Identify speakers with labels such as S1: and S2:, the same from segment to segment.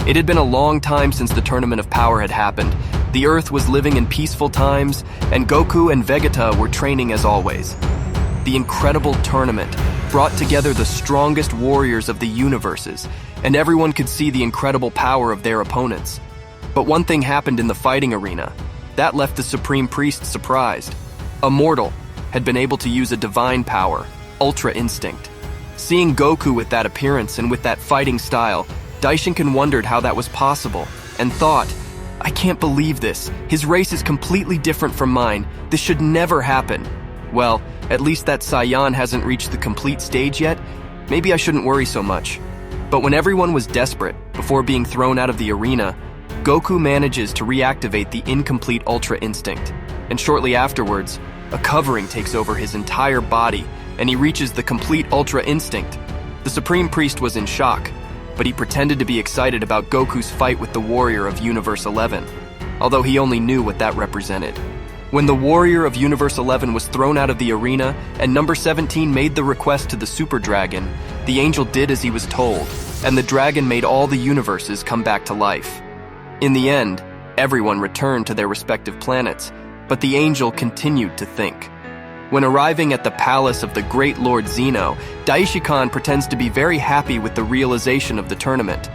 S1: It had been a long time since the Tournament of Power had happened. The Earth was living in peaceful times, and Goku and Vegeta were training as always. The incredible tournament brought together the strongest warriors of the universes, and everyone could see the incredible power of their opponents. But one thing happened in the fighting arena. That left the Supreme Priest surprised. A mortal had been able to use a divine power, Ultra Instinct. Seeing Goku with that appearance and with that fighting style, Daishinkan wondered how that was possible, and thought, I can't believe this. His race is completely different from mine. This should never happen. Well, at least that Saiyan hasn't reached the complete stage yet. Maybe I shouldn't worry so much. But when everyone was desperate, before being thrown out of the arena, Goku manages to reactivate the incomplete Ultra Instinct. And shortly afterwards, a covering takes over his entire body, and he reaches the complete Ultra Instinct. The Supreme Priest was in shock, but he pretended to be excited about Goku's fight with the Warrior of Universe 11, although he only knew what that represented. When the Warrior of Universe 11 was thrown out of the arena and number 17 made the request to the Super Dragon, the angel did as he was told, and the dragon made all the universes come back to life. In the end, everyone returned to their respective planets, but the angel continued to think. When arriving at the palace of the great Lord Zeno, Daishikan pretends to be very happy with the realization of the tournament.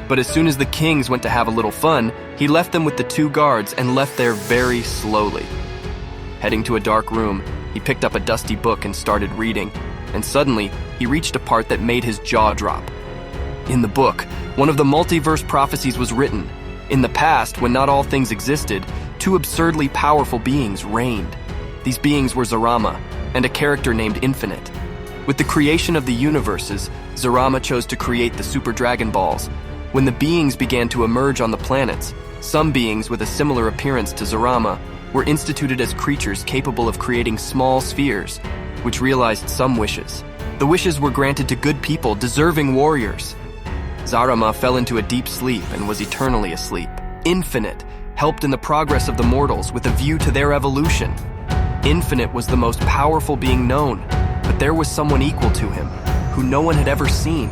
S1: But as soon as the kings went to have a little fun, he left them with the two guards and left there very slowly. Heading to a dark room, he picked up a dusty book and started reading, and suddenly he reached a part that made his jaw drop. In the book, one of the multiverse prophecies was written. In the past, when not all things existed, two absurdly powerful beings reigned. These beings were Zarama and a character named Infinite. With the creation of the universes, Zarama chose to create the Super Dragon Balls. When the beings began to emerge on the planets, some beings with a similar appearance to Zarama were instituted as creatures capable of creating small spheres, which realized some wishes. The wishes were granted to good people, deserving warriors. Zarama fell into a deep sleep and was eternally asleep. Infinite helped in the progress of the mortals with a view to their evolution. Infinite was the most powerful being known, but there was someone equal to him, who no one had ever seen.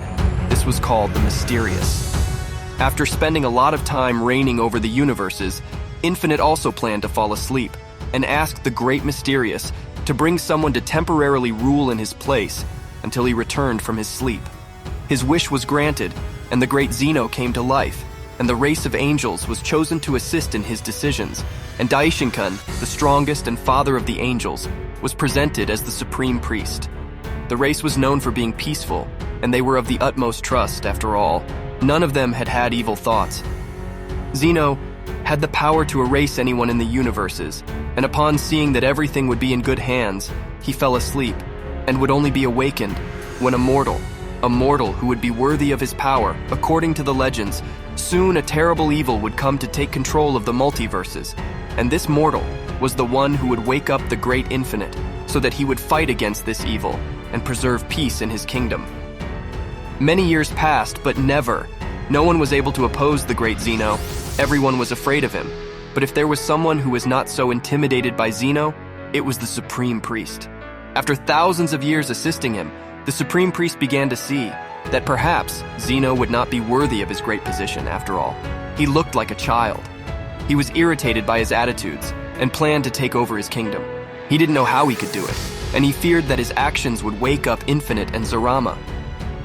S1: This was called the Mysterious. After spending a lot of time reigning over the universes, Infinite also planned to fall asleep, and asked the Great Mysterious to bring someone to temporarily rule in his place until he returned from his sleep. His wish was granted, and the great Zeno came to life, and the race of angels was chosen to assist in his decisions, and Daishinkan, the strongest and father of the angels, was presented as the Supreme Priest. The race was known for being peaceful, and they were of the utmost trust, after all. None of them had had evil thoughts. Zeno had the power to erase anyone in the universes, and upon seeing that everything would be in good hands, he fell asleep, and would only be awakened when a mortal who would be worthy of his power, according to the legends, soon a terrible evil would come to take control of the multiverses, and this mortal was the one who would wake up the great Infinite, so that he would fight against this evil and preserve peace in his kingdom. Many years passed, but no one was able to oppose the great Zeno. Everyone was afraid of him, but if there was someone who was not so intimidated by Zeno, it was the Supreme Priest. After thousands of years assisting him, the Supreme Priest began to see that perhaps Zeno would not be worthy of his great position after all. He looked like a child. He was irritated by his attitudes and planned to take over his kingdom. He didn't know how he could do it, and he feared that his actions would wake up Infinite and Zarama.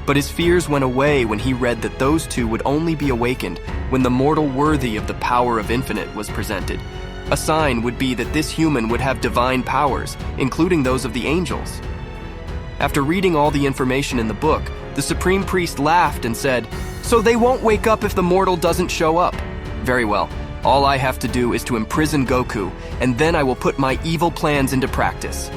S1: But his fears went away when he read that those two would only be awakened when the mortal worthy of the power of Infinite was presented. A sign would be that this human would have divine powers, including those of the angels. After reading all the information in the book, the Supreme Priest laughed and said, "So they won't wake up if the mortal doesn't show up? Very well. All I have to do is to imprison Goku, and then I will put my evil plans into practice.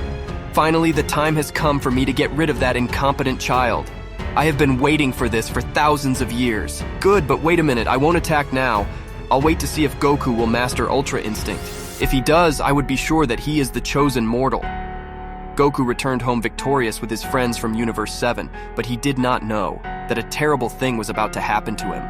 S1: Finally, the time has come for me to get rid of that incompetent child. I have been waiting for this for thousands of years. Good, but wait a minute, I won't attack now. I'll wait to see if Goku will master Ultra Instinct. If he does, I would be sure that he is the chosen mortal." Goku returned home victorious with his friends from Universe 7, but he did not know that a terrible thing was about to happen to him.